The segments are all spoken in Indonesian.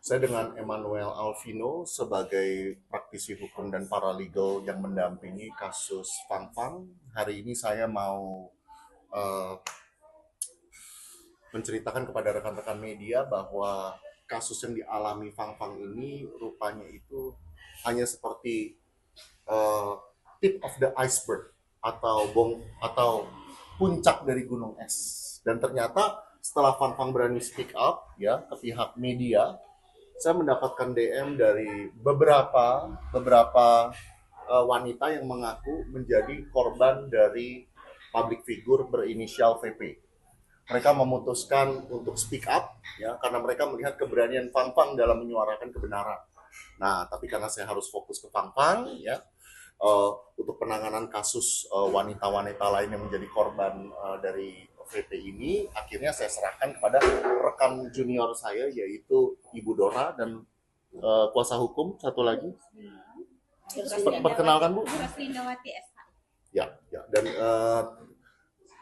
Saya dengan Emmanuel Alvino sebagai praktisi hukum dan paralegal yang mendampingi kasus Fang Fang. Hari ini saya mau eh, menceritakan kepada rekan-rekan media bahwa kasus yang dialami Fang Fang ini rupanya itu hanya seperti eh, tip of the iceberg atau puncak dari gunung es. Dan ternyata setelah Fang Fang berani speak up ya ke pihak media, saya mendapatkan DM dari beberapa wanita yang mengaku menjadi korban dari public figure berinisial VP. Mereka memutuskan untuk speak up ya karena mereka melihat keberanian Fang Fang dalam menyuarakan kebenaran. Nah, tapi karena saya harus fokus ke Fang Fang ya, untuk penanganan kasus wanita-wanita lain yang menjadi korban dari VP ini, akhirnya saya serahkan kepada rekan junior saya yaitu Ibu Dora dan kuasa hukum satu lagi. Perkenalkan Bu. Raslindawati SH. Ya, dan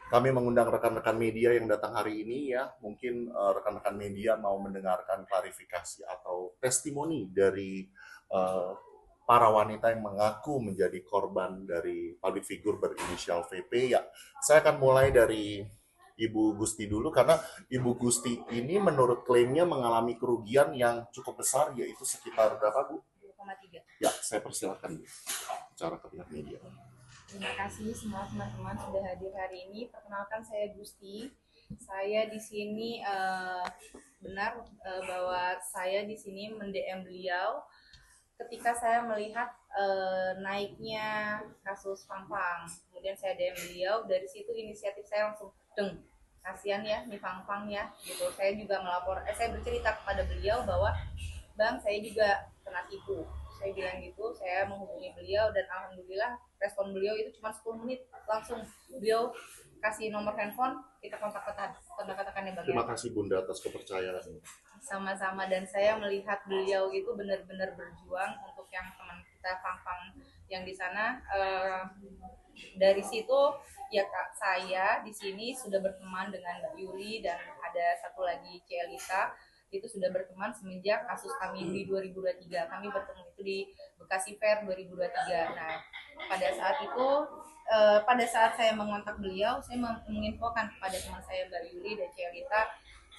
kami mengundang rekan-rekan media yang datang hari ini ya. Mungkin rekan-rekan media mau mendengarkan klarifikasi atau testimoni dari para wanita yang mengaku menjadi korban dari public figure berinisial VP ya. Saya akan mulai dari Ibu Gusti dulu karena Ibu Gusti ini menurut klaimnya mengalami kerugian yang cukup besar yaitu sekitar berapa Bu? 2,3. Ya, saya persilakan Bu bicara ke pihak media. Terima kasih semua teman-teman sudah hadir hari ini. Perkenalkan saya Gusti. Saya di sini benar bahwa saya di sini mendm beliau ketika saya melihat naiknya kasus Fang Fang. Kemudian saya DM beliau, dari situ inisiatif saya langsung kasihan ya nih Fang Fang ya gitu. Saya juga saya bercerita kepada beliau bahwa Bang, saya juga kena tipu. Saya bilang gitu, saya menghubungi beliau dan alhamdulillah respon beliau itu cuma 10 menit langsung beliau kasih nomor handphone, kita kontak-kontakan ya Bang. Terima kasih Bunda atas kepercayaan. Sama-sama, dan saya melihat beliau itu benar-benar berjuang untuk yang teman kita Fang yang di sana. Dari situ ya Kak, saya di sini sudah berteman dengan Mbak Yuli dan ada satu lagi Cielita. Itu sudah berteman semenjak kasus kami di 2023. Kami bertemu itu di Bekasi Fair 2023. Nah, pada saat itu pada saat saya mengontak beliau, saya menginfokan kepada teman saya Mbak Yuli dan Cielita,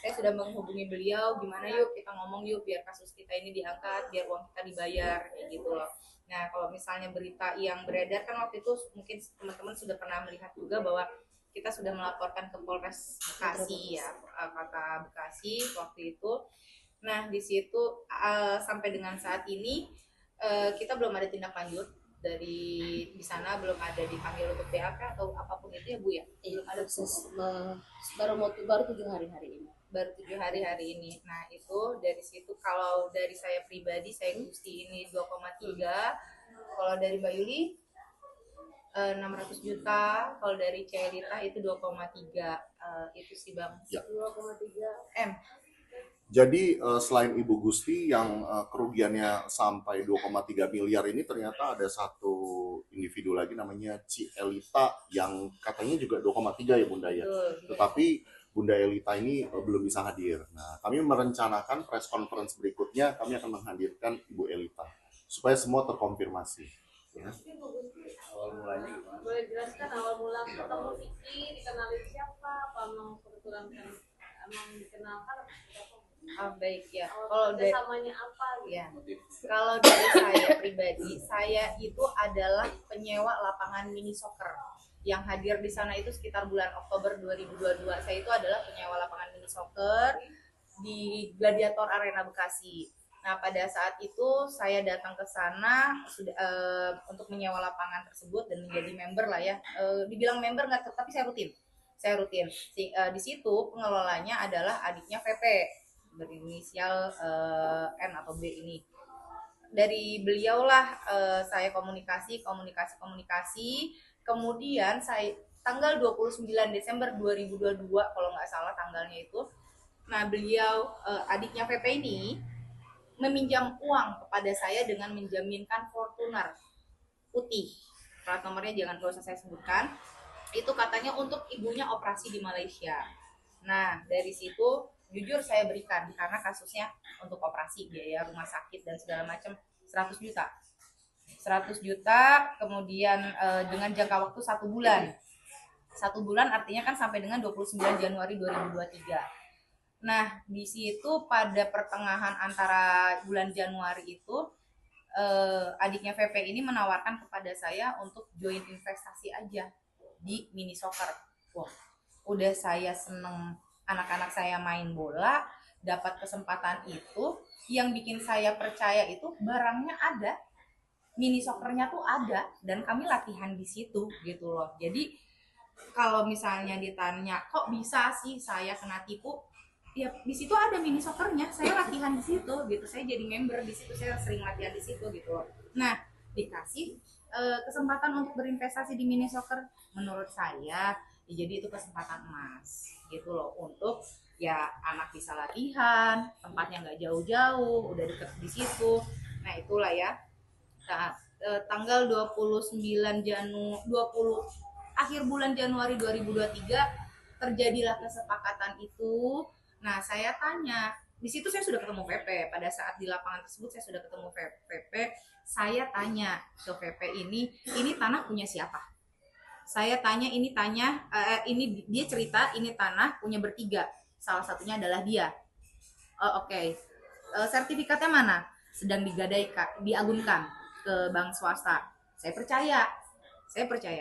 saya sudah menghubungi beliau, gimana yuk kita ngomong yuk biar kasus kita ini diangkat, biar uang kita dibayar kayak gitu loh. Nah, kalau misalnya berita yang beredar kan waktu itu mungkin teman-teman sudah pernah melihat juga bahwa kita sudah melaporkan ke Polres Bekasi ya, Kota Bekasi waktu itu. Nah, di situ sampai dengan saat ini kita belum ada tindak lanjut dari di sana, belum ada dipanggil untuk BAP atau apapun itu ya Bu ya. Belum ada proses baru 7 hari ini. Baru 7 hari ini. Nah, itu dari situ kalau dari saya pribadi saya Gusti ini 2,3. Kalau dari Mbak Yuli 600 juta, kalau dari Celita itu 2,3, itu sih Bang. Ya. 2,3 M. Jadi selain Ibu Gusti yang kerugiannya sampai 2,3 miliar ini, ternyata ada satu individu lagi namanya Cielita yang katanya juga 2,3 ya Bunda ya. Tetapi Bunda Elita ini belum bisa hadir. Nah, kami merencanakan press conference berikutnya kami akan menghadirkan Ibu Elita supaya semua terkonfirmasi. Ya. Awal mulanya gimana? Boleh jelaskan awal mula ketemu Vicky, dikenalin siapa, apa memang kebetulan kan emang dikenalkan? Baik ya. Kalau dari samanya apa? Ya. Kalau dari saya pribadi, saya itu adalah penyewa lapangan mini soccer. Yang hadir di sana itu sekitar bulan Oktober 2022. Saya itu adalah penyewa lapangan mini soccer di Gladiator Arena Bekasi. Nah, pada saat itu saya datang ke sana untuk menyewa lapangan tersebut dan menjadi member lah ya. Dibilang member nggak, tapi saya rutin. Di situ pengelolanya adalah adiknya VP berinisial N atau B ini. Dari beliaulah saya komunikasi. Kemudian saya tanggal 29 Desember 2022 kalau nggak salah tanggalnya itu. Nah, beliau adiknya VP ini meminjam uang kepada saya dengan menjaminkan Fortuner putih. Plat nomornya jangan usah saya sebutkan. Itu katanya untuk ibunya operasi di Malaysia. Nah, dari situ jujur saya berikan karena kasusnya untuk operasi, biaya rumah sakit dan segala macam 100 juta. 100 juta kemudian dengan jangka waktu 1 bulan. 1 bulan artinya kan sampai dengan 29 Januari 2023. Nah, di situ pada pertengahan antara bulan Januari itu adiknya VP ini menawarkan kepada saya untuk join investasi aja di mini soccer. Wah, udah saya seneng anak-anak saya main bola, dapat kesempatan itu, yang bikin saya percaya itu barangnya ada, mini soccernya tuh ada, dan kami latihan di situ gitu loh. Jadi kalau misalnya ditanya kok bisa sih saya kena tipu, ya di situ ada mini soccernya, saya latihan di situ gitu, saya jadi member di situ, saya sering latihan di situ gitu loh. Nah, dikasih kesempatan untuk berinvestasi di mini soccer, menurut saya ya jadi itu kesempatan emas gitu loh, untuk ya anak bisa latihan, tempatnya nggak jauh-jauh, udah deket di situ. Nah itulah ya. Nah, tanggal 20 akhir bulan Januari 2023 terjadilah kesepakatan itu. Nah, saya tanya, di situ saya sudah ketemu VP. Pada saat di lapangan tersebut saya sudah ketemu VP. Saya tanya ke VP ini tanah punya siapa? Saya tanya ini dia cerita ini tanah punya bertiga. Salah satunya adalah dia. Oke. Sertifikatnya mana? Sedang diagunkan ke bank swasta. Saya percaya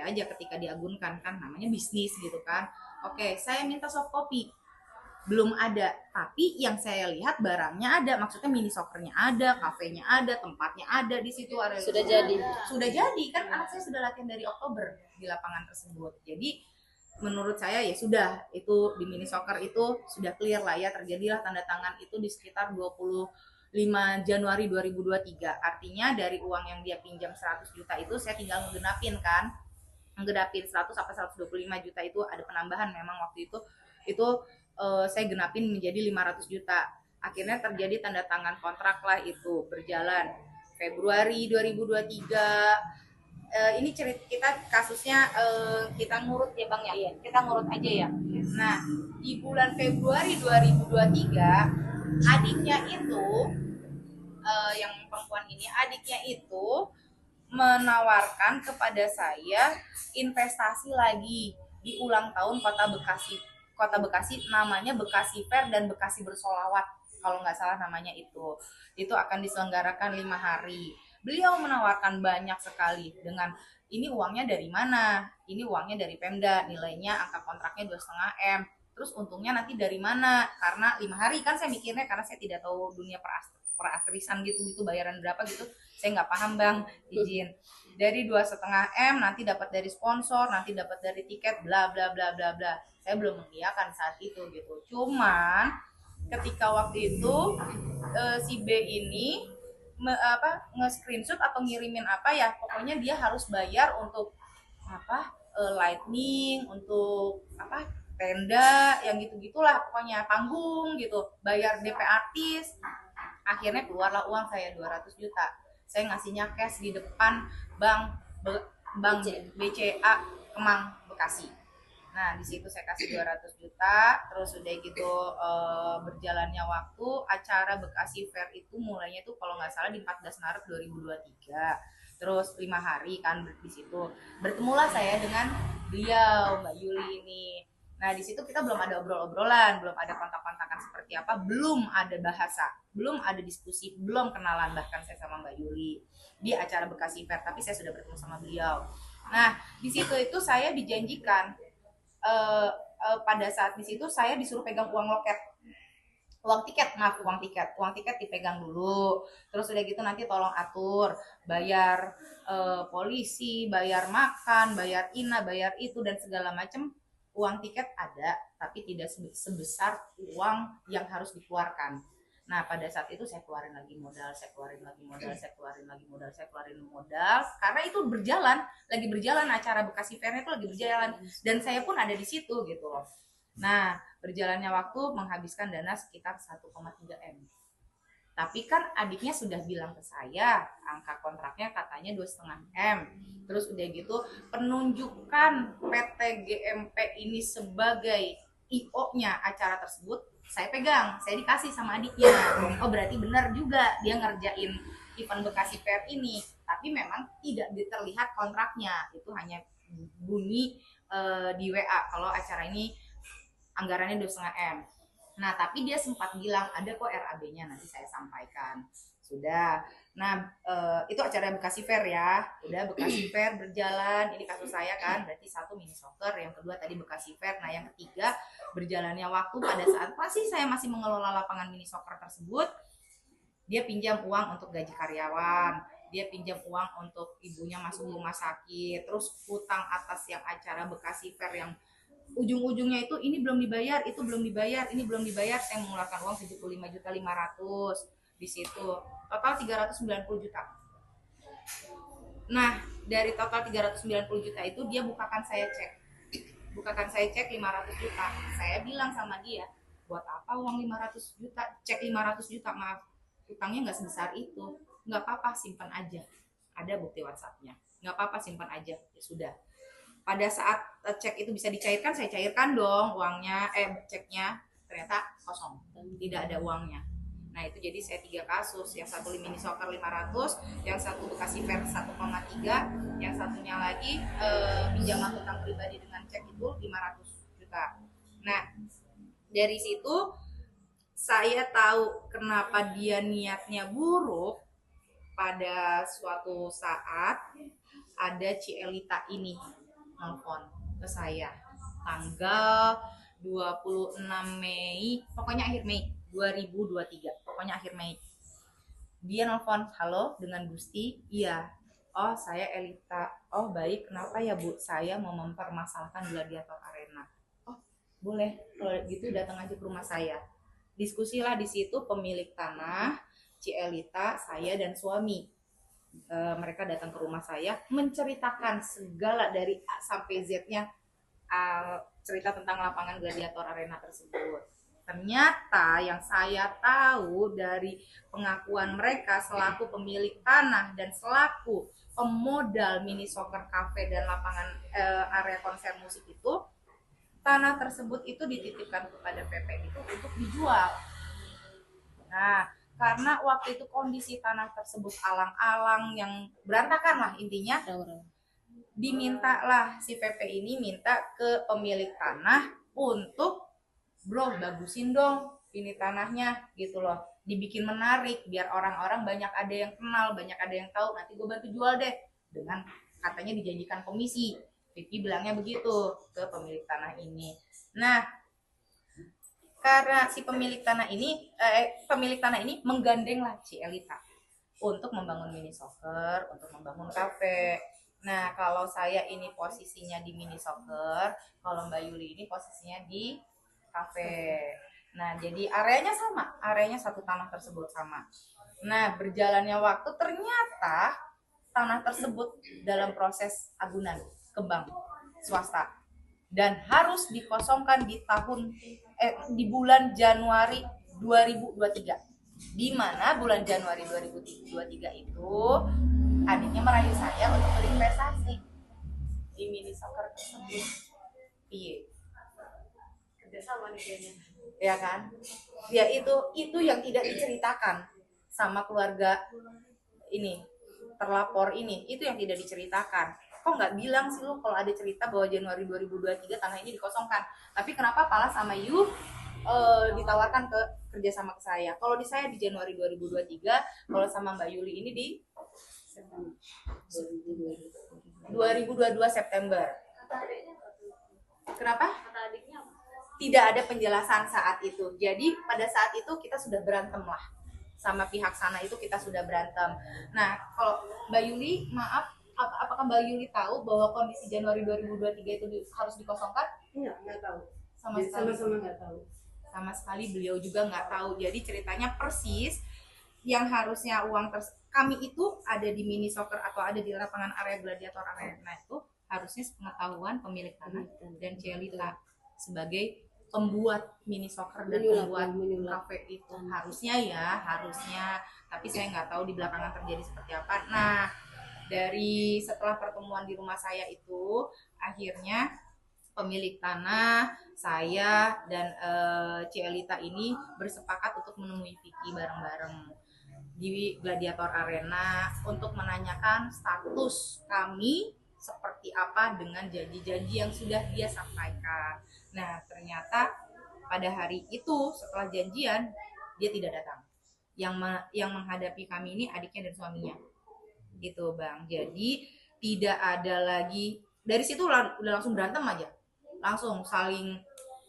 aja ketika diagunkan, kan namanya bisnis gitu kan. Oke, saya minta soft copy. Belum ada, tapi yang saya lihat barangnya ada, maksudnya mini soccernya ada, kafenya ada, tempatnya ada di situ. Sudah jadi kan, anak saya sudah latihan dari Oktober di lapangan tersebut. Jadi menurut saya ya sudah, itu di mini soccer itu sudah clear lah ya, terjadilah tanda tangan itu di sekitar 25 Januari 2023. Artinya dari uang yang dia pinjam 100 juta itu saya tinggal menggenapin 100 sampai 125 juta itu ada penambahan memang waktu itu saya genapin menjadi 500 juta. Akhirnya terjadi tanda tangan kontrak lah, itu berjalan Februari 2023. Ini cerita kita kasusnya kita ngurut ya Bang ya. Iya. Kita ngurut aja ya. Nah, di bulan Februari 2023 adiknya itu yang perempuan ini, adiknya itu menawarkan kepada saya investasi lagi di ulang tahun Kota Bekasi, namanya Bekasi Fair dan Bekasi Bersolawat kalau nggak salah namanya. Itu akan diselenggarakan 5 hari. Beliau menawarkan banyak sekali dengan ini uangnya dari mana, ini uangnya dari Pemda, nilainya angka kontraknya 2,5 M, terus untungnya nanti dari mana, karena 5 hari kan saya mikirnya, karena saya tidak tahu dunia peraktrisan gitu bayaran berapa gitu, saya nggak paham Bang, izin. Dari 2,5 M nanti dapat dari sponsor, nanti dapat dari tiket, bla bla bla bla bla. Saya belum mengiyakan saat itu gitu. Cuman ketika waktu itu si B ini nge-screenshot atau ngirimin pokoknya dia harus bayar untuk lightning, untuk tenda yang gitu-gitulah, pokoknya panggung gitu, bayar DP artis. Akhirnya keluarlah uang saya 200 juta. Saya ngasihnya cash di depan bank BCA Kemang Bekasi. Nah, di situ saya kasih 200 juta, terus udah gitu berjalannya waktu, acara Bekasi Fair itu mulainya tuh kalau nggak salah di 14 Maret 2023. Terus 5 hari kan di situ. Bertemulah saya dengan beliau, Mbak Yuli ini. Nah, di situ kita belum ada obrol-obrolan, belum ada kontak-kontakan seperti apa, belum ada bahasa, belum ada diskusi, belum kenalan bahkan saya sama Mbak Yuli di acara Bekasi Fair, tapi saya sudah bertemu sama beliau. Nah, di situ itu saya dijanjikan pada saat di situ saya disuruh pegang uang tiket dipegang dulu, terus udah gitu nanti tolong atur bayar polisi, bayar makan, bayar bayar itu dan segala macam. Uang tiket ada, tapi tidak sebesar uang yang harus dikeluarkan. Nah, pada saat itu saya keluarin lagi modal, karena itu lagi berjalan acara Bekasi Fair itu lagi berjalan, dan saya pun ada di situ gitu loh. Nah, berjalannya waktu menghabiskan dana sekitar 1,3 M. Tapi kan adiknya sudah bilang ke saya, angka kontraknya katanya 2,5 M. Terus udah gitu penunjukan PT GMP ini sebagai IO-nya acara tersebut saya pegang, saya dikasih sama adiknya. Oh berarti benar juga dia ngerjain event Bekasi Fair ini, tapi memang tidak terlihat kontraknya, itu hanya bunyi di WA kalau acara ini anggarannya 2,5 M. Nah tapi dia sempat bilang ada kok RAB-nya, nanti saya sampaikan. Sudah. Nah itu acara Bekasi Fair ya. Udah Bekasi Fair berjalan. Ini kasus saya kan. Berarti 1 mini soccer. Yang kedua tadi Bekasi Fair. Nah yang ketiga berjalannya waktu pada saat saya masih mengelola lapangan mini soccer tersebut. Dia pinjam uang untuk gaji karyawan. Dia pinjam uang untuk ibunya masuk rumah sakit. Terus hutang atas yang acara Bekasi Fair yang ujung-ujungnya itu ini belum dibayar, itu belum dibayar, ini belum dibayar. Saya mengeluarkan uang 75.500.000 di situ. Total 390 juta. Nah, dari total 390 juta itu dia bukakan saya cek. Bukakan saya cek 500 juta. Saya bilang sama dia, buat apa uang 500 juta? Cek 500 juta, maaf. Utangnya nggak sebesar itu. Nggak apa-apa, simpan aja. Ada bukti WhatsApp-nya. Nggak apa-apa, simpan aja. Ya sudah. Pada saat cek itu bisa dicairkan, saya cairkan dong uangnya, ceknya. Ternyata kosong. Tidak ada uangnya. Nah itu jadi saya 3 kasus, yang satu mini soccer 500, yang satu Bekasi Fair 1,3, yang satunya lagi pinjaman hutang pribadi dengan cek itu 500 juta. Nah dari situ saya tahu kenapa dia niatnya buruk. Pada suatu saat ada Cielita ini nelfon ke saya tanggal 26 Mei, pokoknya akhir Mei 2023, pokoknya akhir Mei. Dia nelfon, halo dengan Gusti, iya. Oh saya Elita, oh baik, kenapa ya Bu? Saya mau mempermasalahkan Gladiator Arena. Oh boleh, kalau gitu datang aja ke rumah saya. Diskusilah di situ pemilik tanah, Cielita, saya dan suami. Mereka datang ke rumah saya menceritakan segala dari A sampai Z-nya, cerita tentang lapangan Gladiator Arena tersebut. Ternyata yang saya tahu dari pengakuan mereka selaku pemilik tanah dan selaku pemodal mini soccer cafe dan lapangan area konser musik itu, tanah tersebut itu dititipkan kepada PP itu untuk dijual. Nah, karena waktu itu kondisi tanah tersebut alang-alang yang berantakan lah intinya, dimintalah si PP ini minta ke pemilik tanah untuk bro bagusin dong ini tanahnya gitu loh, dibikin menarik biar orang-orang banyak ada yang kenal, banyak ada yang tahu, nanti gue bantu jual deh, dengan katanya dijanjikan komisi. Vicky bilangnya begitu ke pemilik tanah ini. Nah karena si pemilik tanah ini menggandenglah Cielita untuk membangun mini soccer, untuk membangun kafe. Nah kalau saya ini posisinya di mini soccer, kalau Mbak Yuli ini posisinya di kafe. Nah jadi areanya sama, areanya satu tanah tersebut sama. Nah berjalannya waktu ternyata tanah tersebut dalam proses agunan ke bank swasta dan harus dikosongkan di bulan Januari 2023. Di mana bulan Januari 2023 itu adiknya merayu saya untuk berinvestasi di mini soccer tersebut. Iya. Kerjasama nih kayaknya. Ya kan? Ya itu yang tidak diceritakan sama keluarga ini, terlapor ini, itu yang tidak diceritakan. Kok nggak bilang sih lo kalau ada cerita bahwa Januari 2023 tanah ini dikosongkan, tapi kenapa Pala sama Yu ditawarkan ke kerja sama ke saya? Kalau di saya di Januari 2023, kalau sama Mbak Yuli ini di 2022 September. Kenapa? Kata adiknya apa? Tidak ada penjelasan saat itu. Jadi pada saat itu kita sudah berantem lah sama pihak sana, itu kita sudah berantem. Nah kalau Mbak Yuli, maaf, apakah Mbak Yuli tahu bahwa kondisi Januari 2023 itu harus dikosongkan? Nggak tahu. Sama nggak tahu. Sama sekali beliau juga nggak tahu. Jadi ceritanya persis yang harusnya uang kami itu ada di mini soccer atau ada di lapangan area Gladiator Arena itu harusnya pengetahuan pemilik tanah dan Cielita sebagai pembuat mini soccer dan pembuat kafe itu harusnya, tapi saya nggak tahu di belakangan terjadi seperti apa. Nah dari setelah pertemuan di rumah saya itu akhirnya pemilik tanah, saya dan Cielita ini bersepakat untuk menemui Vicky bareng-bareng di Gladiator Arena untuk menanyakan status kami seperti apa dengan janji-janji yang sudah dia sampaikan. Nah, ternyata pada hari itu setelah janjian dia tidak datang. Yang menghadapi kami ini adiknya dan suaminya. Gitu, Bang. Jadi tidak ada lagi, dari situ udah langsung berantem aja. Langsung saling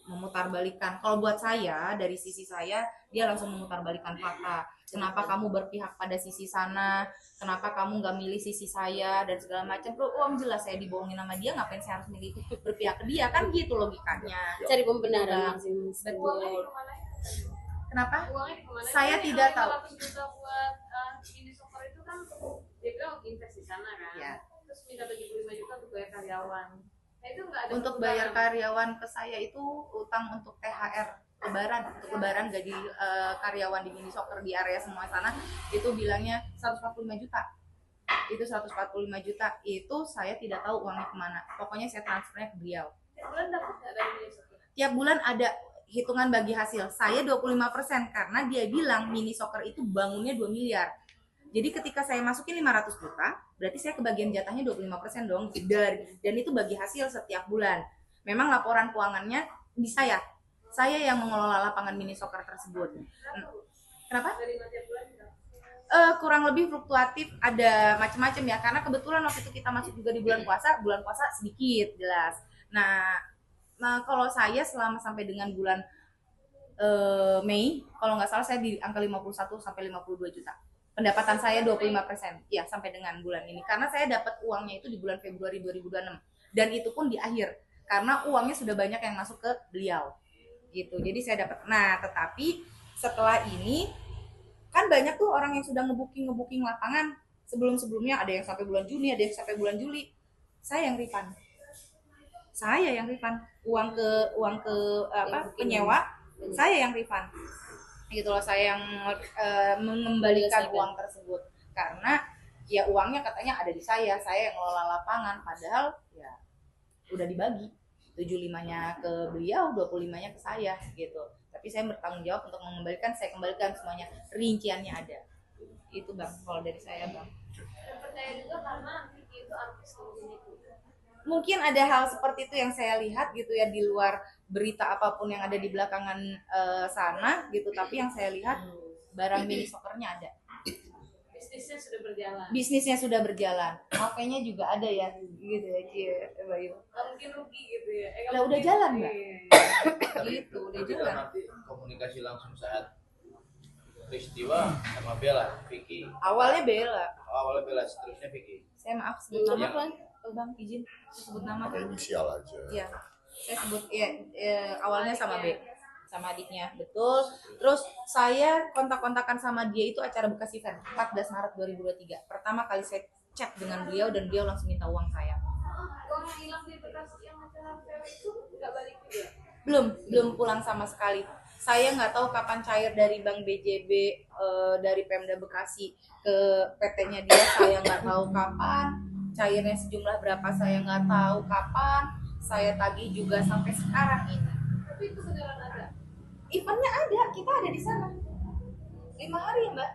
memutarbalikkan. Kalau buat saya, dari sisi saya, dia langsung memutarbalikkan fakta. Kenapa kamu berpihak pada sisi sana? Kenapa kamu nggak milih sisi saya dan segala macam? Uang jelas saya dibohongin sama dia, ngapain saya harus milih berpihak ke dia? Kan gitu logikanya. Cari pembenaran Betul. Kenapa? Uangnya kemana? Saya tidak tahu. 500 juta buat mini soccer itu kan dia bilang invest di sana kan. Ya. Terus minta 75 juta untuk bayar karyawan. Nah, itu nggak ada Untuk bayar karyawan ke saya itu utang untuk THR lebaran gaji karyawan di mini soccer di area semua sana itu bilangnya 145 juta. Itu 145 juta itu saya tidak tahu uangnya kemana. Pokoknya saya transfernya ke beliau. Tiap bulan dapat nggak dari mini soccer? Tiap bulan ada hitungan bagi hasil. Saya 25% karena dia bilang mini soccer itu bangunnya 2 miliar. Jadi ketika saya masukin 500 juta, berarti saya kebagian jatahnya 25% dong. Dan itu bagi hasil setiap bulan. Memang laporan keuangannya di saya. Saya yang mengelola lapangan mini soccer tersebut. Kenapa? Dari tiap bulan nggak? Kurang lebih fluktuatif, ada macam-macam ya. Karena kebetulan waktu itu kita masuk juga di bulan puasa sedikit jelas. Nah kalau saya selama sampai dengan bulan Mei, kalau nggak salah saya di angka 51 sampai 52 juta. Pendapatan saya 25%, ya sampai dengan bulan ini. Karena saya dapat uangnya itu di bulan Februari 2026. Dan itu pun di akhir. Karena uangnya sudah banyak yang masuk ke beliau. Gitu. Jadi saya dapat. Nah, tetapi setelah ini kan banyak tuh orang yang sudah ngebooking lapangan sebelum-sebelumnya, ada yang sampai bulan Juni, ada yang sampai bulan Juli. Saya yang refund. Uang ke penyewa, saya yang refund. Gitu loh, saya yang mengembalikan uang tersebut karena ya uangnya katanya ada di saya yang ngelola lapangan, padahal ya udah dibagi 75-nya ke beliau, 25-nya ke saya gitu. Tapi saya bertanggung jawab untuk mengembalikan, saya kembalikan semuanya, rinciannya ada. Itu Bang, kalau dari saya Bang. Dan percaya juga karena Vicky itu artis mungkin itu. Mungkin ada hal seperti itu yang saya lihat gitu ya di luar berita apapun yang ada di belakangan sana gitu, tapi yang saya lihat barang mini soccernya ada. Bisnisnya sudah berjalan. HP-nya juga ada ya gitu ya Bayu. Nggak mungkin rugi gitu ya. Lah udah jalan Mbak. Gitu, udah Tapi jalan. nanti komunikasi langsung saat peristiwa sama Bella, Vicky. Awalnya Bella. Awalnya Bella, seterusnya Vicky. Saya maaf sebut nama Yang- kan. Bang izin saya sebut nama. Pakai inisial aja. Iya. Saya sebut awalnya sama B, sama adiknya, betul. Terus saya kontak-kontakan sama dia itu acara bekas event 14 Maret 2023. Pertama kali saya chat dengan beliau dan beliau langsung minta uang saya. Uang yang hilang di bekas yang acara cewek itu nggak balik juga. Belum pulang sama sekali. Saya nggak tahu kapan cair dari Bank BJB, dari Pemda Bekasi ke PT-nya dia, saya nggak tahu kapan. Cairnya sejumlah berapa saya nggak tahu kapan. Saya tagih juga sampai sekarang ini. Tapi itu beneran ada. Eventnya ada, kita ada di sana. 5 hari ya Mbak?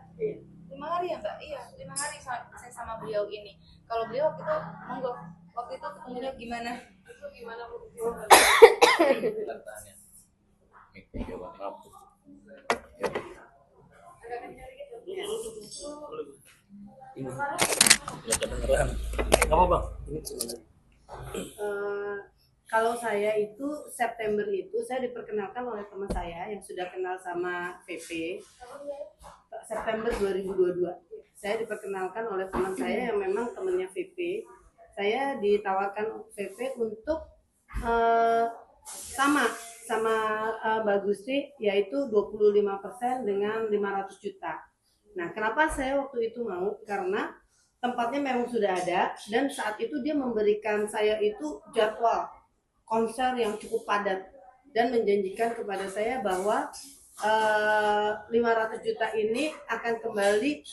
5 hari ya Mbak? Iya, 5 hari saya sama beliau ini. Kalau beliau waktu itu, monggo. Waktu itu ketemunya gimana? Itu gimana bu? Kita tanya. Mik, jawaban kamu. Agak kencang dikit ya. Ini ya kedengeran. Apa bang? Ini cuma Kalau saya itu September itu saya diperkenalkan oleh teman saya yang sudah kenal sama VP. September 2022 saya diperkenalkan oleh teman saya yang memang temannya VP. Saya ditawarkan VP untuk sama Mbak Gusti, yaitu 25% dengan 500 juta. Nah, kenapa saya waktu itu mau? Karena tempatnya memang sudah ada dan saat itu dia memberikan saya itu jadwal konser yang cukup padat dan menjanjikan kepada saya bahwa 500 juta ini akan kembali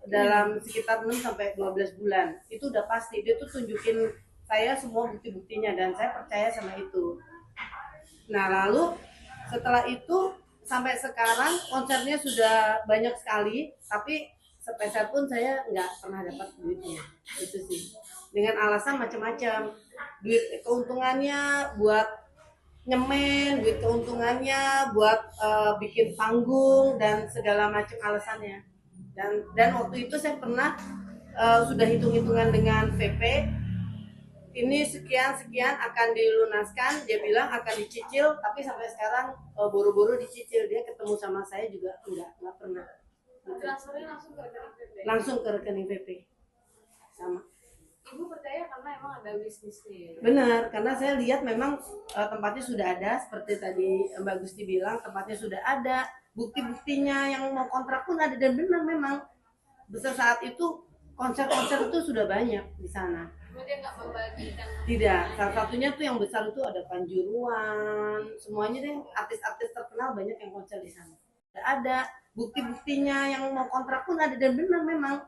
dalam sekitar 6 sampai 12 bulan. Itu udah pasti. Dia tuh tunjukin saya semua bukti-buktinya dan saya percaya sama itu. Nah lalu setelah itu sampai sekarang konsernya sudah banyak sekali, tapi sepeser pun saya nggak pernah dapat duitnya. Itu sih. Dengan alasan macam-macam. Duit keuntungannya buat nyemen, duit keuntungannya buat bikin panggung dan segala macam alasannya. Dan waktu itu saya pernah sudah hitung-hitungan dengan VP. Ini sekian akan dilunaskan, dia bilang akan dicicil, tapi sampai sekarang buru-buru dicicil. Dia ketemu sama saya juga nggak pernah. Transfernya langsung ke rekening PP. Langsung ke rekening VP. Sama. Ibu percaya karena emang ada bisnisnya. Benar, karena saya lihat memang tempatnya sudah ada, seperti tadi Mbak Gusti bilang, tempatnya sudah ada, bukti-buktinya yang mau kontrak pun ada, dan benar memang besar saat itu konser-konser itu sudah banyak di sana. Dia nggak membagikan. Tidak, salah satunya tuh yang besar itu ada Panjuruan, semuanya deh artis-artis terkenal banyak yang konser di sana. Ada bukti-buktinya yang mau kontrak pun ada, dan benar memang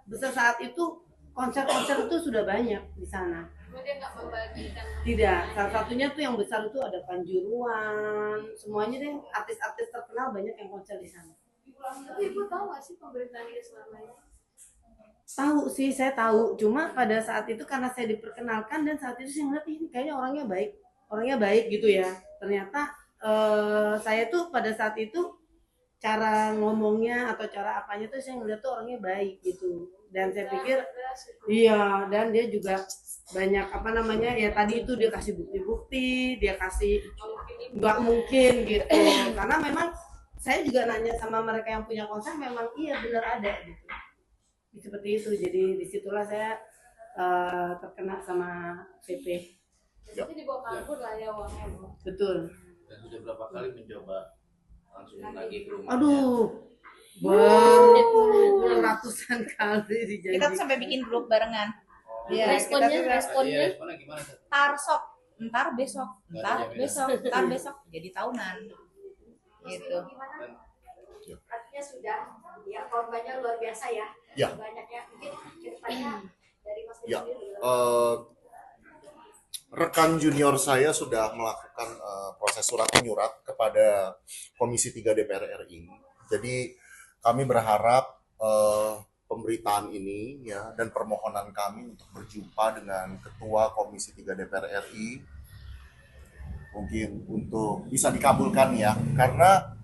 besar saat itu konser-konser itu sudah banyak di sana. Dia nggak membagikan. Tidak, salah satunya tuh yang besar itu ada Panjuruan, semuanya deh artis-artis terkenal banyak yang konser di sana. Tapi ibu tahu nggak sih pemberitaan dia selama ini? Tahu sih, saya tahu. Cuma pada saat itu karena saya diperkenalkan dan saat itu saya ngeliat ini kayaknya orangnya baik gitu ya. Ternyata saya tuh pada saat itu cara ngomongnya atau cara apanya tuh saya ngeliat tuh orangnya baik gitu. Dan saya pikir iya, dan dia juga banyak apa namanya ya, tadi itu dia kasih bukti-bukti, dia kasih nggak mungkin gitu. Karena memang saya juga nanya sama mereka yang punya konser, memang iya benar ada gitu. Seperti itu, jadi disitulah saya terkena sama VP. Jadi dibawa kabur lah ya uangnya, Bu. Betul. Dan sudah berapa kali mencoba langsung lagi ke rumahnya? Aduh, banyak ratusan kali dijanjikan. Kita tuh sampai bikin grup barengan. Ya, Responnya Iya, responnya gimana? ntar besok, ntar besok, jadi tahunan. Gitu. Artinya sudah ya korbannya luar biasa ya. Ya. Banyaknya mungkin kedepannya dari Mas Ya, sendiri. rekan junior saya sudah melakukan proses surat menyurat kepada Komisi 3 DPR RI. Jadi kami berharap pemberitaan ini ya dan permohonan kami untuk berjumpa dengan Ketua Komisi 3 DPR RI mungkin untuk bisa dikabulkan ya, karena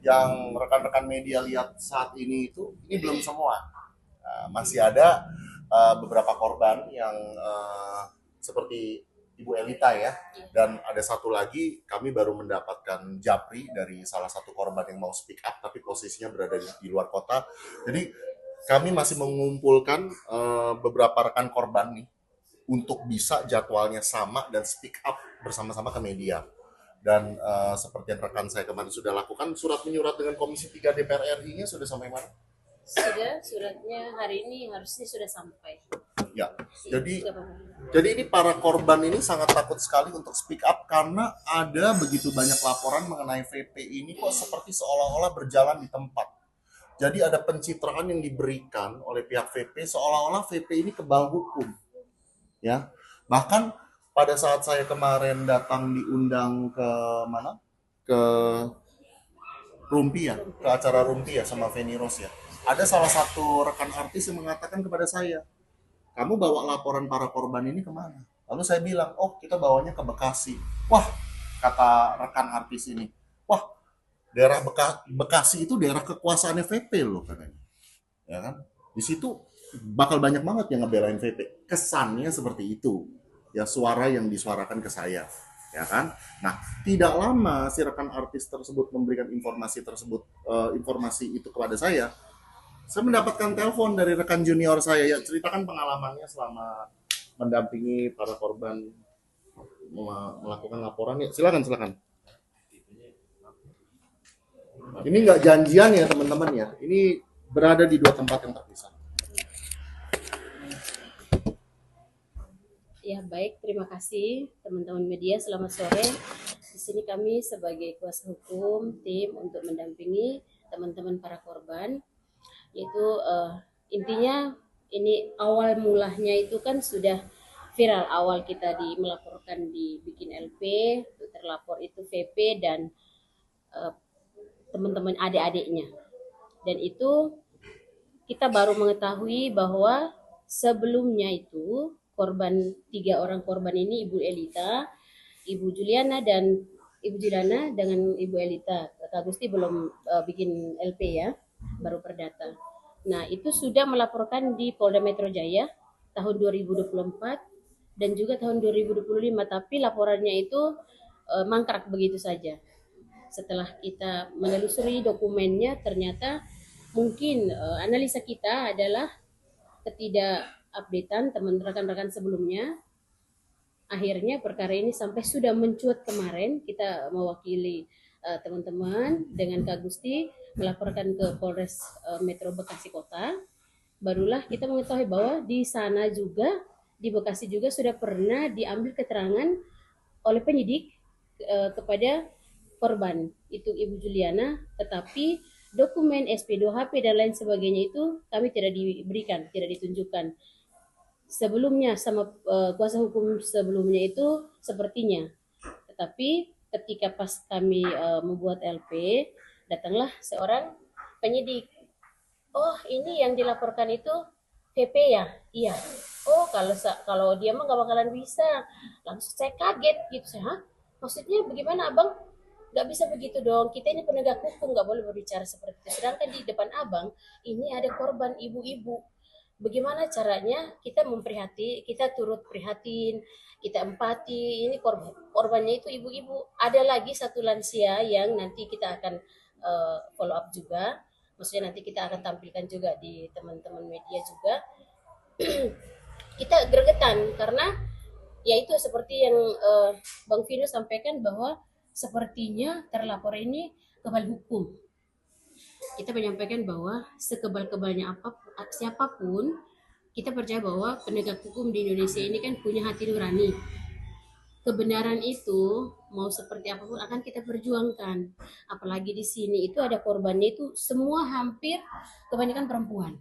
yang rekan-rekan media lihat saat ini belum semua. Masih ada beberapa korban yang seperti Ibu Elita ya, dan ada satu lagi kami baru mendapatkan japri dari salah satu korban yang mau speak up tapi posisinya berada di luar kota. Jadi kami masih mengumpulkan beberapa rekan korban nih untuk bisa jadwalnya sama dan speak up bersama-sama ke media. Dan seperti yang rekan saya kemarin sudah lakukan, surat menyurat dengan Komisi 3 DPR RI-nya sudah sampai mana? Sudah, suratnya hari ini harusnya sudah sampai. Ya, jadi ini para korban ini sangat takut sekali untuk speak up karena ada begitu banyak laporan mengenai VP ini kok seperti seolah-olah berjalan di tempat. Jadi ada pencitraan yang diberikan oleh pihak VP seolah-olah VP ini kebal hukum. Ya, bahkan pada saat saya kemarin datang diundang ke mana? Ke Rumpi ya, ke acara Rumpi ya sama Feni Rose ya. Ada salah satu rekan artis yang mengatakan kepada saya, kamu bawa laporan para korban ini kemana? Lalu saya bilang, oh kita bawanya ke Bekasi. Wah, kata rekan artis ini, wah daerah Bekasi itu daerah kekuasaannya VP loh katanya. Ya kan? Di situ bakal banyak banget yang ngebelain VP. Kesannya seperti itu. Ya suara yang disuarakan ke saya. Ya kan? Nah, tidak lama si rekan artis tersebut memberikan informasi itu kepada saya mendapatkan telepon dari rekan junior saya, ya ceritakan pengalamannya selama mendampingi para korban melakukan laporan. Ya, silakan. Ini nggak janjian ya teman-teman ya, ini berada di dua tempat yang terpisah. Ya baik, terima kasih teman-teman media. Selamat sore. Di sini kami sebagai kuasa hukum tim untuk mendampingi teman-teman para korban. Itu intinya ini awal mulanya itu kan sudah viral. Awal kita melaporkan dibikin LP, terlapor itu VP dan teman-teman adik-adiknya. Dan itu kita baru mengetahui bahwa sebelumnya itu tiga orang korban ini Ibu Elita, Ibu Juliana dan Ibu Juliana dengan Ibu Elita. Kak Gusti belum bikin LP ya, baru perdata. Nah, itu sudah melaporkan di Polda Metro Jaya tahun 2024 dan juga tahun 2025, tapi laporannya itu mangkrak begitu saja. Setelah kita menelusuri dokumennya, ternyata mungkin analisa kita adalah ketidakupdatean teman rekan-rekan sebelumnya. Akhirnya perkara ini sampai sudah mencuat kemarin, kita mewakili teman-teman dengan Kak Gusti melaporkan ke Polres Metro Bekasi Kota. Barulah kita mengetahui bahwa di sana juga, di Bekasi juga sudah pernah diambil keterangan oleh penyidik kepada korban itu Ibu Juliana, tetapi dokumen SP2HP dan lain sebagainya itu kami tidak diberikan, tidak ditunjukkan. Sebelumnya sama kuasa hukum sebelumnya itu sepertinya, tetapi ketika pas kami membuat LP, datanglah seorang penyidik. Oh, ini yang dilaporkan itu VP ya? Iya. Oh, kalau dia mah gak bakalan bisa. Langsung saya kaget gitu. Hah? Maksudnya bagaimana abang? Gak bisa begitu dong. Kita ini penegak hukum, gak boleh berbicara seperti itu. Sedangkan di depan abang ini ada korban ibu-ibu. Bagaimana caranya kita kita turut prihatin, kita empati. Ini korbannya itu ibu-ibu. Ada lagi satu lansia yang nanti kita akan follow up juga. Maksudnya nanti kita akan tampilkan juga di teman-teman media juga. Kita gregetan karena ya itu seperti yang Bang Vino sampaikan bahwa sepertinya terlapor ini kebal hukum. Kita menyampaikan bahwa sekebal-kebalnya siapapun, kita percaya bahwa penegak hukum di Indonesia ini kan punya hati nurani. Kebenaran itu mau seperti apapun akan kita perjuangkan. Apalagi di sini itu ada korbannya itu semua hampir kebanyakan perempuan.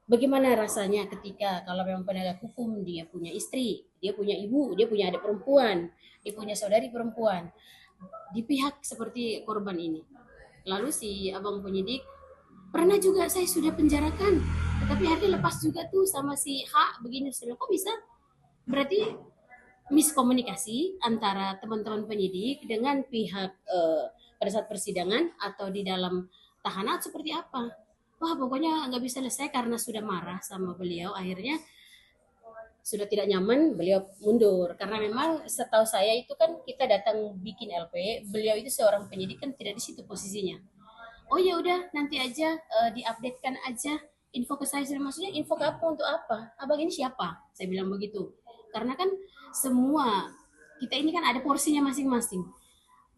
Bagaimana rasanya ketika kalau memang penegak hukum dia punya istri, dia punya ibu, dia punya adik perempuan, dia punya saudari perempuan di pihak seperti korban ini. Lalu si abang penyidik, pernah juga saya sudah penjarakan, tetapi akhirnya lepas juga tuh sama si H begini. Saya bilang, kok bisa? Berarti miskomunikasi antara teman-teman penyidik dengan pihak pada saat persidangan atau di dalam tahanan seperti apa? Wah, pokoknya nggak bisa selesai karena sudah marah sama beliau. Akhirnya sudah tidak nyaman, beliau mundur. Karena memang setahu saya itu kan kita datang bikin LP, beliau itu seorang penyidik kan tidak di situ posisinya. Oh ya udah, nanti aja diupdatekan aja info ke saya. Maksudnya info ke apa, untuk apa? Abang ini siapa? Saya bilang begitu. Karena kan semua kita ini kan ada porsinya masing-masing.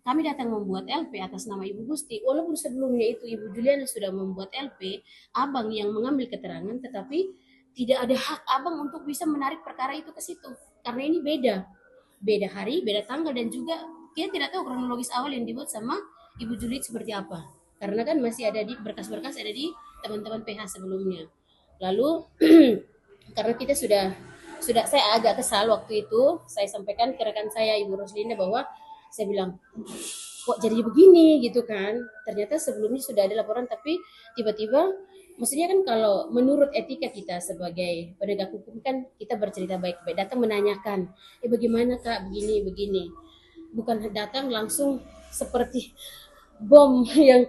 Kami datang membuat LP atas nama Ibu Gusti, walaupun sebelumnya itu Ibu Juliana sudah membuat LP, abang yang mengambil keterangan, tetapi tidak ada hak abang untuk bisa menarik perkara itu ke situ. Karena ini beda hari, beda tanggal, dan juga kita tidak tahu kronologis awal yang dibuat sama Ibu Juliet seperti apa. Karena kan masih ada di berkas-berkas ada di teman-teman PH sebelumnya. Lalu karena kita sudah saya agak kesal waktu itu, saya sampaikan ke rekan saya Ibu Roslinda bahwa saya bilang, kok jadi begini gitu kan. Ternyata sebelumnya sudah ada laporan, tapi tiba-tiba, maksudnya kan kalau menurut etika kita sebagai penegak hukum kan kita bercerita baik-baik, datang menanyakan, bagaimana Kak, begini. Bukan datang langsung seperti bom yang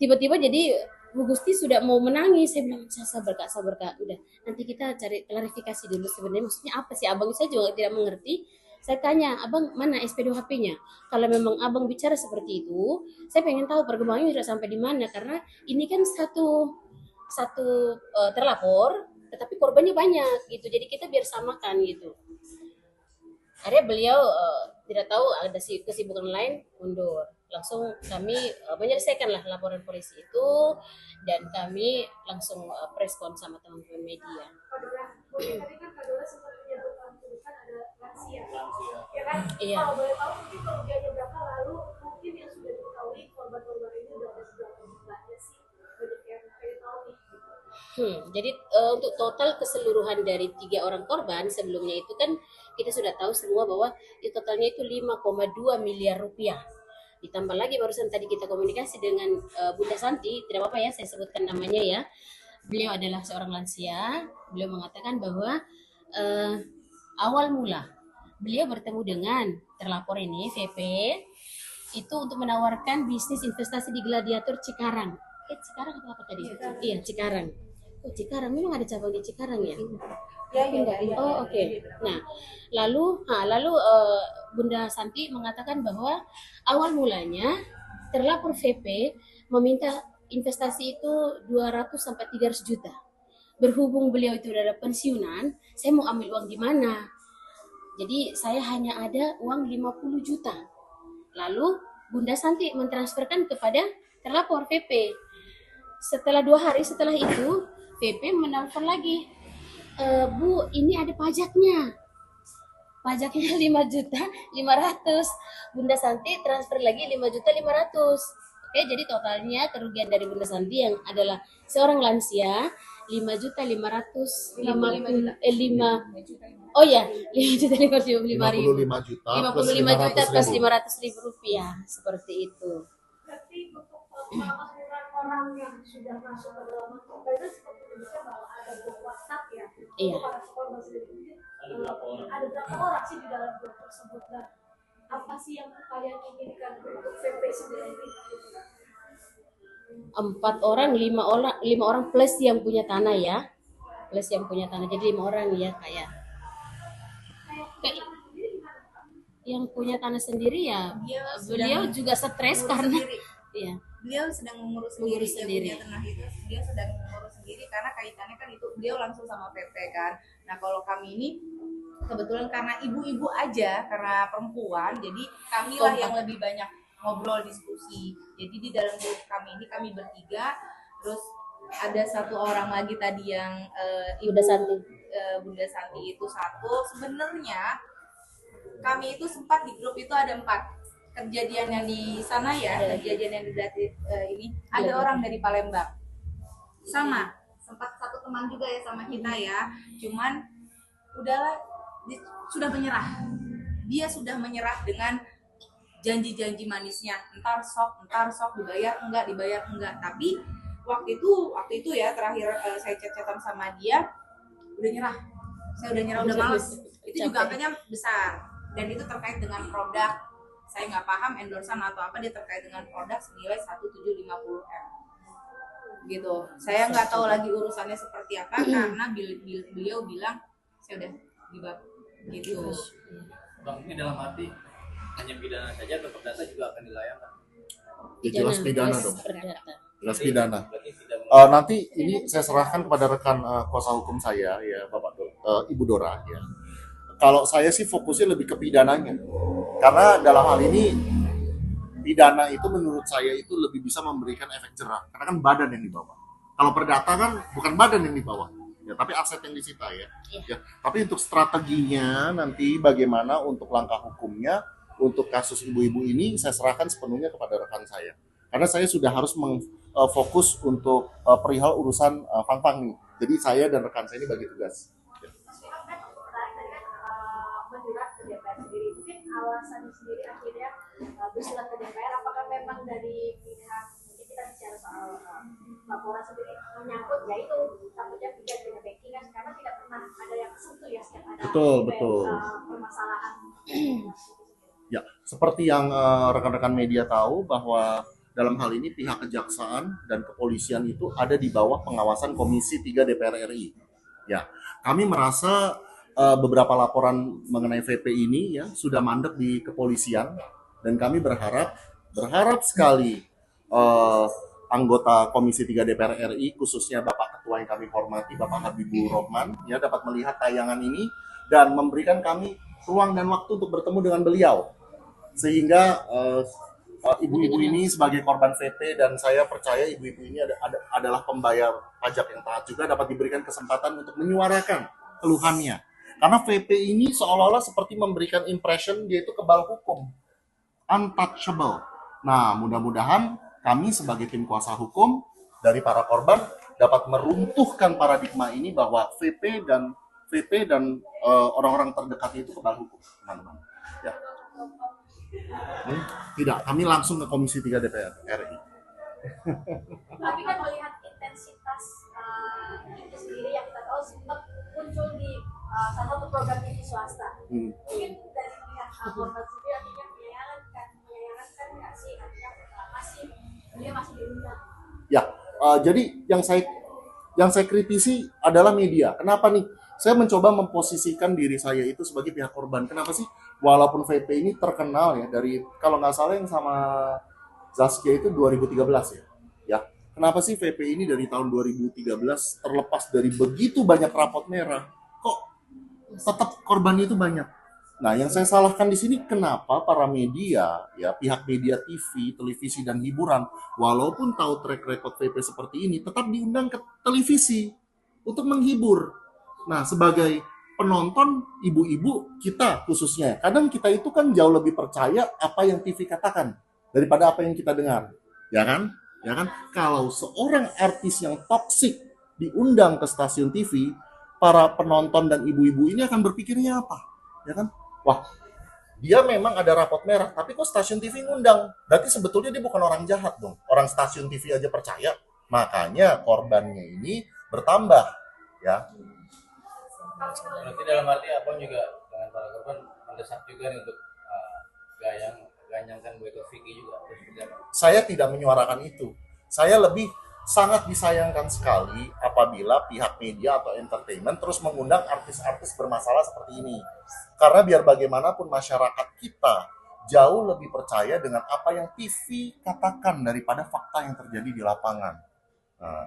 tiba-tiba jadi Bu Gusti sudah mau menangis. Saya bilang, sabar kak, udah nanti kita cari klarifikasi dulu sebenarnya maksudnya apa sih abang. Saya juga tidak mengerti. Saya tanya, abang mana SP2HP-nya? Kalau memang abang bicara seperti itu, saya pengen tahu perkembangannya sudah sampai di mana, karena ini kan satu terlapor, tetapi korbannya banyak gitu. Jadi kita biar samakan gitu. Akhirnya beliau tidak tahu ada kesibukan lain, mundur. Langsung kami menyelesaikanlah laporan polisi itu, dan kami langsung preskon sama teman-teman media. Tadi kan Kak Dora sempat menyebutkan tulisan ada lansia. Ya kan? Iya. Kalau boleh tahu mungkin kerugiannya berapa, lalu mungkin yang sudah diketahui korban-korban ini udah ada seberapa jumlahnya sih? Banyak yang pengen tahu nih. Jadi untuk total keseluruhan dari 3 orang korban sebelumnya itu kan kita sudah tahu semua bahwa itu totalnya itu 5,2 miliar rupiah. Ditambah lagi barusan tadi kita komunikasi dengan Bunda Santi, tidak apa-apa ya saya sebutkan namanya ya. Beliau adalah seorang lansia. Beliau mengatakan bahwa awal mula beliau bertemu dengan terlapor ini VP itu untuk menawarkan bisnis investasi di Gladiator Cikarang. Cikarang atau apa tadi? Iya, Cikarang. Oh, Cikarang memang ada cabang di Cikarang ya? Oh, oke. Nah, lalu Bunda Santi mengatakan bahwa awal mulanya terlapor VP meminta investasi itu 200 sampai 300 juta. Berhubung beliau itu udah ada pensiunan, saya mau ambil uang di mana? Jadi saya hanya ada uang 50 juta. Lalu Bunda Santi mentransferkan kepada terlapor VP. Setelah 2 hari setelah itu, VP menelpon lagi. Bu, ini ada pajaknya. Pajaknya 5.500.000. Bunda Santi transfer lagi 5.500.000. Oke, jadi totalnya kerugian dari Bunda Santi yang adalah seorang lansia 5.555.000. Oh ya, 5.555.000. 55 juta 55 juta plus 500.000 rupiah, seperti itu. Berarti untuk pengaturan orang yang sudah masuk ke dalam itu seperti bisa bahwa ada grup WhatsApp ya. Iya. Para korban sendiri. Ada berapa orang sih di dalam grup tersebut dan apa sih yang kalian inginkan untuk VP sendiri? 4 orang, 5 orang plus yang punya tanah ya. Plus yang punya tanah. Jadi 5 orang ya kayak. Yang punya tanah sendiri ya. Beliau juga stres karena ya. Beliau sedang mengurus sendiri. Yang punya tanah itu dia sedang mengurus sendiri karena kaitannya kan itu beliau langsung sama PP kan. Nah kalau kami ini kebetulan karena ibu-ibu aja, karena perempuan, jadi kamilah yang lebih banyak ngobrol diskusi. Jadi di dalam grup kami ini kami bertiga, terus ada 1 orang lagi tadi yang Bunda Santi. Bunda Santi itu 1. Sebenarnya kami itu sempat di grup itu ada 4 kejadian yang di sana ya, kejadian yang di ini ada orang dari Palembang, sama sempat satu teman juga ya sama kita ya, cuman udahlah sudah menyerah, dia sudah menyerah dengan janji-janji manisnya, entar sok dibayar enggak, tapi waktu itu ya terakhir saya chat-chatan sama dia saya udah nyerah udah males, itu juga angkanya besar dan itu terkait dengan produk. Saya nggak paham endorsan atau apa, dia terkait dengan produk senilai 1.750M gitu. Saya nggak tahu lagi urusannya seperti apa karena beliau bilang saya udah gibah gitu. Bang, ini dalam arti hanya pidana saja atau perdata juga akan dilayangkan? Ya, jelas pidana dong. Jelas pidana. Berarti tidak Nanti ini saya serahkan kepada rekan kuasa hukum saya ya, Bapak Ibu Dora ya. Kalau saya sih fokusnya lebih ke pidananya. Karena dalam hal ini pidana itu menurut saya itu lebih bisa memberikan efek jerah. Karena kan badan yang dibawa. Kalau perdata kan bukan badan yang dibawa. Ya, tapi aset yang disita ya. Ya. Tapi untuk strateginya nanti bagaimana untuk langkah hukumnya untuk kasus ibu-ibu ini saya serahkan sepenuhnya kepada rekan saya. Karena saya sudah harus fokus untuk perihal urusan Fang nih. Jadi saya dan rekan saya ini bagi tugas. Menjurat ke DPR sendiri, mungkin alasannya sendiri akhirnya bersurat ke DPR, apakah memang dari pihak mungkin kita bicara soal laporan sendiri menyangkut yaitu takutnya pihak dengan backingan karena tidak pernah ada yang kesentuh ya setiap ada Betul. permasalahan. Ya, seperti yang rekan-rekan media tahu bahwa dalam hal ini pihak kejaksaan dan kepolisian itu ada di bawah pengawasan Komisi 3 DPR RI. Ya, kami merasa beberapa laporan mengenai VP ini ya sudah mandek di kepolisian dan kami berharap sekali anggota Komisi 3 DPR RI khususnya Bapak Ketua yang kami hormati Bapak Habibur Rahman ya dapat melihat tayangan ini dan memberikan kami ruang dan waktu untuk bertemu dengan beliau sehingga ibu-ibu ini sebagai korban VP dan saya percaya ibu-ibu ini adalah pembayar pajak yang taat juga dapat diberikan kesempatan untuk menyuarakan keluhannya. Karena VP ini seolah-olah seperti memberikan impression dia itu kebal hukum, untouchable. Nah, mudah-mudahan kami sebagai tim kuasa hukum dari para korban dapat meruntuhkan paradigma ini bahwa VP dan orang-orang terdekat itu kebal hukum, teman-teman. Ya. Tidak, kami langsung ke Komisi 3 DPR RI. Tapi kan melihat intensitas itu sendiri yang kita tahu sempat muncul di salah satu program TV swasta. Mungkin dari pihak korban sendiri artinya menyayangkan nggak sih, artinya dia masih diundang. Ya, jadi yang saya kritisi adalah media. Kenapa nih? Saya mencoba memposisikan diri saya itu sebagai pihak korban. Kenapa sih? Walaupun VP ini terkenal ya dari, kalau nggak salah yang sama Zaskia itu 2013 ya. Ya, kenapa sih VP ini dari tahun 2013 terlepas dari begitu banyak rapot merah, kok tetap korbannya itu banyak? Nah, yang saya salahkan di sini kenapa para media, ya pihak media TV, televisi dan hiburan, walaupun tahu track record VP seperti ini, tetap diundang ke televisi untuk menghibur. Nah, sebagai penonton, ibu-ibu kita khususnya, kadang kita itu kan jauh lebih percaya apa yang TV katakan daripada apa yang kita dengar, ya kan? Ya kan? Kalau seorang artis yang toksik diundang ke stasiun TV, para penonton dan ibu-ibu ini akan berpikirnya apa? Ya kan? Wah, dia memang ada rapot merah, tapi kok stasiun TV ngundang? Berarti sebetulnya dia bukan orang jahat dong. Orang stasiun TV aja percaya, makanya korbannya ini bertambah, ya. Berarti dalam arti abang juga dengan para korban mendesak juga nih untuk ganyangkan boykot Vicky juga. Saya tidak menyuarakan itu. Saya lebih sangat disayangkan sekali apabila pihak media atau entertainment terus mengundang artis-artis bermasalah seperti ini. Karena biar bagaimanapun masyarakat kita jauh lebih percaya dengan apa yang TV katakan daripada fakta yang terjadi di lapangan. Nah,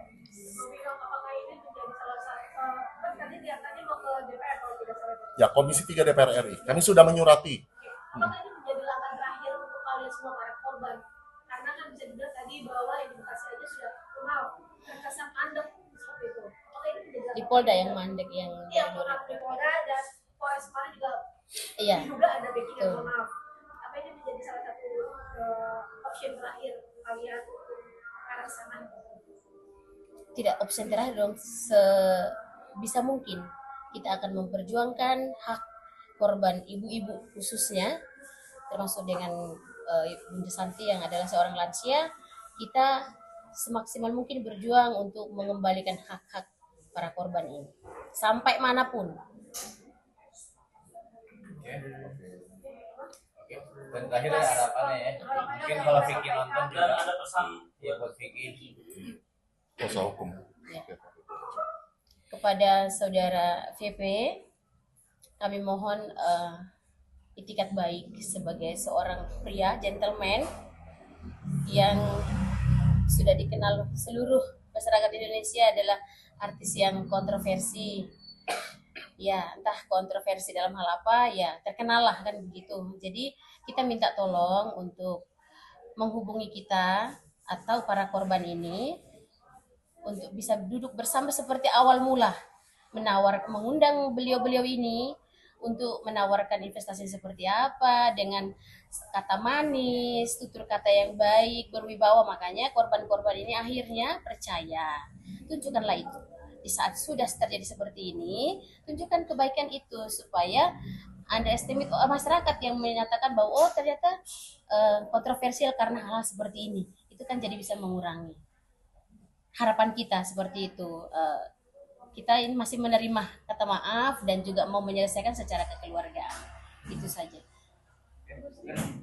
ya, Komisi 3 DPR RI. Kami sudah menyurati. Apakah ini menjadi langkah terakhir untuk kalian semua para korban? Karena kan bisa dibilang tadi bahwa edukasi aja sudah terkesan mandek seperti itu. Apakah ini menjadi Di Polda yang mandek yang di Polda dan Polres kemarin juga juga ada backing yang maaf. Apa ini menjadi salah satu option terakhir kalian untuk arah sana? Tidak opsi terakhir dong, sebisa mungkin kita akan memperjuangkan hak korban ibu-ibu khususnya, termasuk dengan Bunda Santi yang adalah seorang lansia. Kita semaksimal mungkin berjuang untuk mengembalikan hak-hak para korban ini sampai manapun. Oke. Dan terakhir harapannya ya, mungkin kalau Vicky nonton juga ada pesan ya buat Vicky. kuasa hukum. Ya. Kepada saudara VP, kami mohon itikat baik sebagai seorang pria gentleman yang sudah dikenal seluruh masyarakat Indonesia adalah artis yang kontroversi. Ya, entah kontroversi dalam hal apa, ya terkenal lah kan begitu. Jadi kita minta tolong untuk menghubungi kita atau para korban ini untuk bisa duduk bersama seperti awal mula, mengundang beliau-beliau ini untuk menawarkan investasi seperti apa dengan kata manis, tutur kata yang baik, berwibawa. Makanya korban-korban ini akhirnya percaya. Tunjukkanlah itu. Di saat sudah terjadi seperti ini, tunjukkan kebaikan itu supaya underestimate masyarakat yang menyatakan bahwa oh ternyata kontroversial karena hal seperti ini. Itu kan jadi bisa mengurangi. Harapan kita seperti itu. Kita ini masih menerima kata maaf dan juga mau menyelesaikan secara kekeluargaan. Itu saja.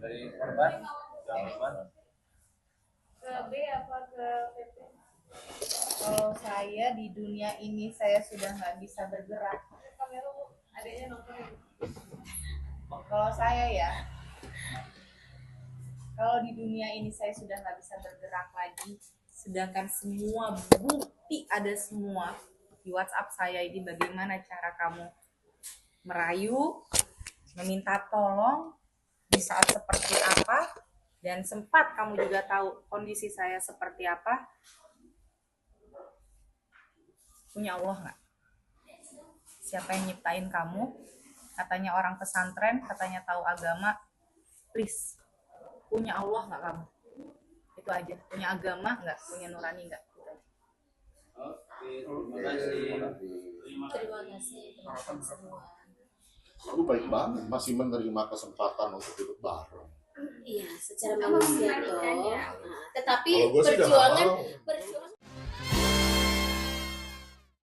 Dari korban, Ke B apa ke PP? Kalau saya di dunia ini saya sudah nggak bisa bergerak. Kamera Bu, adiknya nonton. Kalau saya ya, kalau di dunia ini saya sudah nggak bisa bergerak lagi, sedangkan semua bukti ada semua di WhatsApp saya ini. Bagaimana cara kamu merayu, meminta tolong di saat seperti apa, dan sempat kamu juga tahu kondisi saya seperti apa. Punya Allah nggak? Siapa yang nyiptain kamu? Katanya orang pesantren, katanya tahu agama. Please, punya Allah nggak kamu? Itu aja. Punya agama nggak? Punya nurani nggak? Gitu aja. Terima kasih. Terima kasih teman-teman semua. Aku baik banget masih menerima kesempatan untuk duduk bareng. Iya, secara manusia toh. Nah, tetapi Kalau gue sih udah nggak perjuangan mau. perjuangan